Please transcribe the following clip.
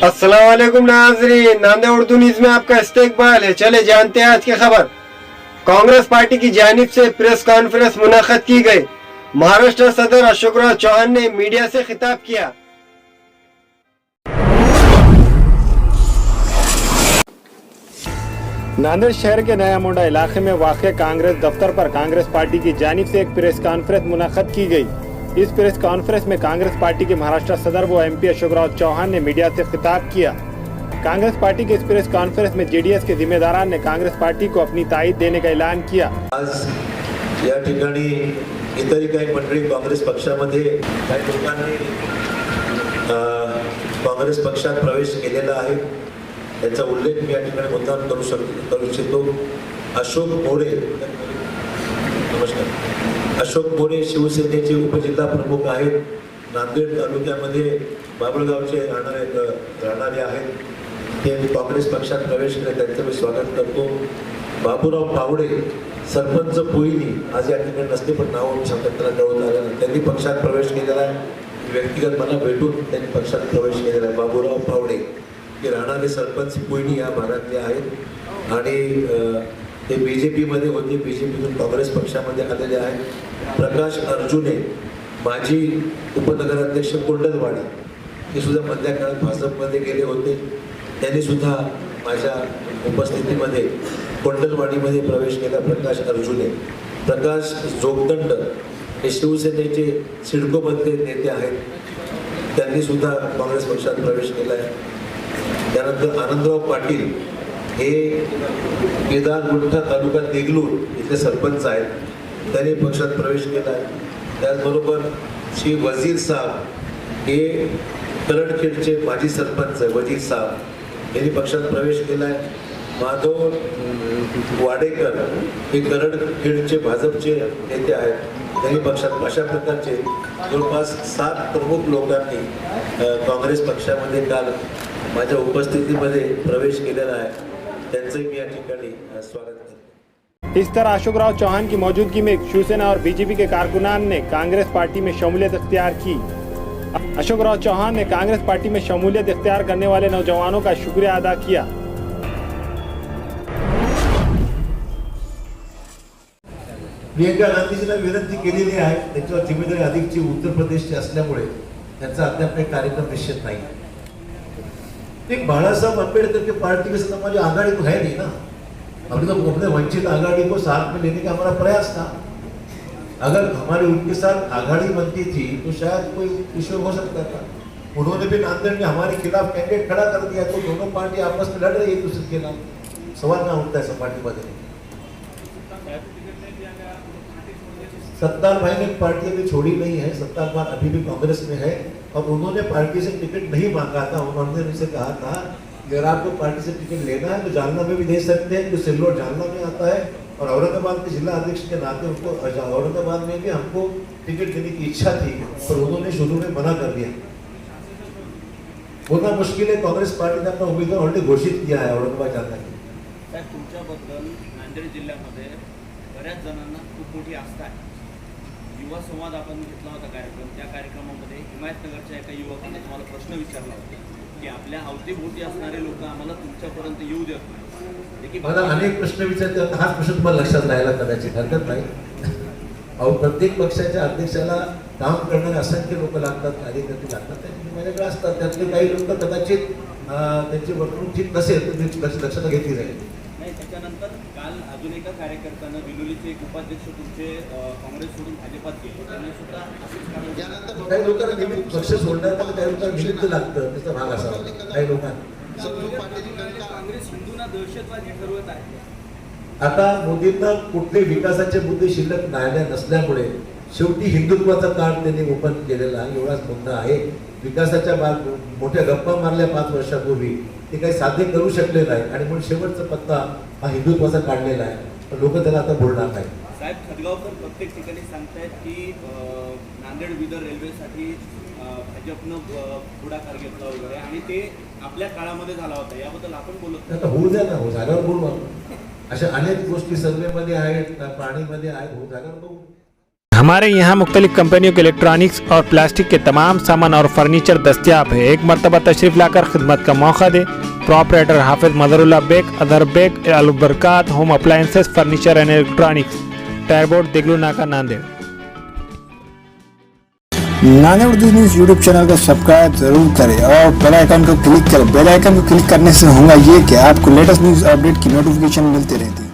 अस्सलाम वालेकुम नाजरीन, नांदेड़ उर्दू न्यूज में आपका इस्तकबाल है। चले जानते हैं आज की खबर। कांग्रेस पार्टी की जानिब से प्रेस कॉन्फ्रेंस मुनाक़द की गई। महाराष्ट्र सदर अशोक चौहान ने मीडिया से खिताब किया। नांदेड़ शहर के नया मोंडा इलाके में वाक़ कांग्रेस दफ्तर पर कांग्रेस पार्टी की जानिब से एक प्रेस कॉन्फ्रेंस मुनाक़द की गई। इस प्रेस कॉन्फ्रेंस में कांग्रेस पार्टी के महाराष्ट्र सदर व एमपी अशोक चौहान ने मीडिया से खिताब किया। कांग्रेस पार्टी के इस प्रेस कॉन्फ्रेंस में जेडीएस के जिम्मेदारान ने कांग्रेस पार्टी को अपनी ताईद देने का ऐलान किया। आज या ठिकाणी इतरही काही मंडळी काँग्रेस पक्षामध्ये काही लोकांनी काँग्रेस पक्षात प्रवेश केलेला आहे, त्याचा उल्लेख मी या ठिकाणी मुद्दाम करू इच्छितो। अशोक मोरे, नमस्कार, अशोक मोरे शिवसेनेचे उपजिल्हा प्रमुख आहेत। नांदेड तालुक्यामध्ये बाबळगावचे राहणारे आहेत। ते काँग्रेस पक्षात प्रवेश केले, त्यांचं मी स्वागत करतो। बाबूराव पावडे सरपंच पोईनी आज या ठिकाणी नसते, पण नाव शब्दाला कळवत आलं, त्यांनी पक्षात प्रवेश केलेला आहे। व्यक्तिगत मला भेटून त्यांनी पक्षात प्रवेश केलेला आहे। बाबूराव पावडे हे राहणारे सरपंच पोईनी या भागातले आहेत आणि ते बीजेपी मध्ये होते, बीजेपीतून काँग्रेस पक्षामध्ये आलेले आहेत। प्रकाश अर्जुने माजी उपनगराध्यक्ष कोंडलवाडी, ते सुद्धा मधल्या काळात भाजपमध्ये गेले होते, त्यांनी सुद्धा माझ्या उपस्थितीमध्ये कोंडलवाडीमध्ये प्रवेश केला। प्रकाश अर्जुने, प्रकाश जोगदंड हे शिवसेनेचे सिडकोमधले नेते आहेत, त्यांनी सुद्धा काँग्रेस पक्षात प्रवेश केला आहे। त्यानंतर आनंदराव पाटील हे केदारगुंठा तालुका देगलूर इथले सरपंच आहेत, त्यांनी पक्षात प्रवेश केला आहे। त्याचबरोबर श्री वजीर साहेब हे करडखेडचे माजी सरपंच आहे, वजीर साहेब यांनी पक्षात प्रवेश केला आहे। माधव वाडेकर हे करडखेडचे भाजपचे नेते आहेत, त्यांनी पक्षात, अशा प्रकारचे जवळपास 7 प्रमुख लोकांनी काँग्रेस पक्षामध्ये काल माझ्या उपस्थितीमध्ये प्रवेश केलेला आहे, त्यांचे मी या ठिकाणी स्वागत करतो। इस तरह अशोक चौहान की मौजूदगी में शिवसेना और बीजेपी के कारकुनान ने कांग्रेस पार्टी में शमूलियत इख्तियार की। अशोक चौहान ने कांग्रेस पार्टी में शमूलियत इख्तियार करने वाले नौजवानों का शुक्रिया अदा किया। प्रियंका गांधीजींना विनंती केलेली आहे, त्यांच्यावर जिम्मेदारी अधिकची उत्तर प्रदेशची असल्यामुळे त्यांचा अद्याप एक कार्यक्रम निश्चित नाही। एक बाळासाहेब अम्बेडकर की पार्टी के साथ हमारी आघाड़ी तो है नहीं ना, अभी तो अपने वंचित आघाड़ी को साथ में लेने का हमारा प्रयास था। अगर हमारे उनके साथ आघाड़ी बनती थी तो शायद कोई इश्यू हो सकता था। उन्होंने भी नांदेड़ में हमारे खिलाफ कैंडिडेट खड़ा कर दिया, तो दोनों पार्टी आपस में लड़ रही है एक दूसरे के खिलाफ। सवाल ना उठता है सब पार्टी में। सत्तार भाई ने पार्टी अभी छोड़ी नहीं है, सत्तार भाई अभी भी कांग्रेस में है और उन्होंने पार्टी से टिकट नहीं मांगा था। उन्होंने उनसे कहा था अगर आपको पार्टी से टिकट लेना है तो जालना में भी दे सकते हैं, जो सिल्लोड जालना में आता है, और औरंगाबाद के जिला अध्यक्ष के नाते उनको औरंगाबाद में भी हमको टिकट देने की इच्छा थी, पर उन्होंने शुरू में मना कर दिया। होना मुश्किल है, कांग्रेस पार्टी ने अपना उम्मीदवार ऑलरेडी घोषित किया है औरंगाबाद जालना के। तुमच्याबद्दल नांदेड जिल्ह्यामध्ये बऱ्याच जणांना खूप मोठी आस्था आहे। युवा संवाद आपण घेतला होता कार्यक्रम, त्या कार्यक्रमामध्ये हिमायतनगरच्या एका युवकाने तुम्हाला प्रश्न विचारला होता की आपल्या अवतीभोवती असणारे लोक आम्हाला तुमच्यापर्यंत येऊ देत नाही। मला अनेक प्रश्न विचारते, हाच प्रश्न तुम्हाला लक्षात राहायला कदाचित हरकत नाही। अहो, प्रत्येक पक्षाच्या अध्यक्षाला काम करणारे असंख्य लोक लागतात, कार्यकर्ते लागतात, त्यांची माझ्याकडे असतात। त्यातले काही लोक कदाचित त्यांची वर्तणूक ठीक नसेल तर लक्षात घेतली जाईल। त्याच्यानंतर काल अजून एका कार्यकर्त्यानं विलोलीचे एक उपाध्यक्ष तुमचे काँग्रेस सोडून भाजपात गेले, त्यांनी सुद्धा असेच काही लोकांना पक्ष सोडण्यात काही लोकांना निमित्त लागतं, त्याचा भाग असावा काही लोकांना। काँग्रेस हिंदूंना दहशतवादी ठरवत आहे। आता मोदींना कुठले विकासाचे मुद्दे शिल्लक राहिले नसल्यामुळे शेवटी हिंदुत्वाचा कार्ड त्यांनी ओपन केलेला एवढाच मुद्दा आहे। विकासाच्या मोठ्या गप्पा मारल्या 5 वर्षापूर्वी, ते काही साध्य करू शकले नाही आणि म्हणून शेवटचा पत्ता हा हिंदुत्वाचा काढलेला आहे, पण लोक त्याला आता बोलणार नाही। साहेब खदगावकर प्रत्येक ठिकाणी सांगतायत की नांदेड विदर रेल्वेसाठी भाजपनं पुढाकार घेतला वगैरे, आणि ते आपल्या काळामध्ये झाला होता, याबद्दल आपण बोलत आता होऊ द्या ना, हो झाल्यावर बोलू। अशा अनेक गोष्टी सर्वेमध्ये आहेत, पाणीमध्ये आहेत, हो झाल्यावर बघू। हमारे यहाँ मुख्तलिफ कंपनियों के इलेक्ट्रॉनिक्स और प्लास्टिक के तमाम सामान और फर्नीचर दस्तियाब है। एक मरतबा तशरीफ लाकर खिदमत का मौका दे। प्रोपराइटर हाफिज मदरुल्लाह बेग, अदर Baig, Albarkat home appliances, furniture and electronics, टायरबोर्ड, दिगलू नाका, Nanded. Nanded Urdu news YouTube channel को सब्सक्राइब जरूर करें और बेल आइकन को क्लिक करें। बेल आइकन को क्लिक करने से होगा ये कि आपको लेटेस्ट न्यूज़ अपडेट की नोटिफिकेशन मिलती रहती है।